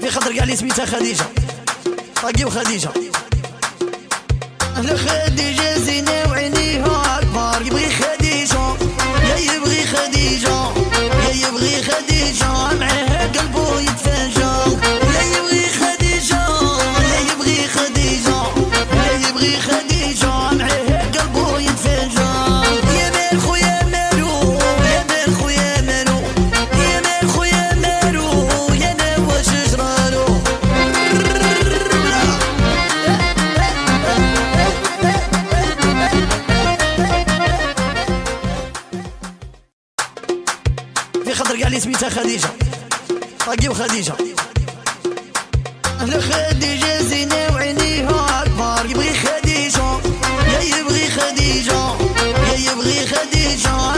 في خاطر كاع اللي سميتها خديجة طاقي وخديجة. أهلا خديجة زينة وعينيها أكبر، يبغي خديجة يا يبغي خديجة يا يبغي خديجة، معاها قلبه يتفاجأ. يا يبغي خديجة يا يبغي خديجة يا يبغي خديجة، معاها قلبه يتفاجأ. يا مال خويا مالو يا مال خويا مالو يا مال خويا مالو يا انا واش جرالو. في خاطر كاع اللي سميتها خديجة طاقي وخديجة. أهلا خديجة زينة وعينيها أكبر، يبغي خديجة يا يبغي خديجة يا يبغي خديجة،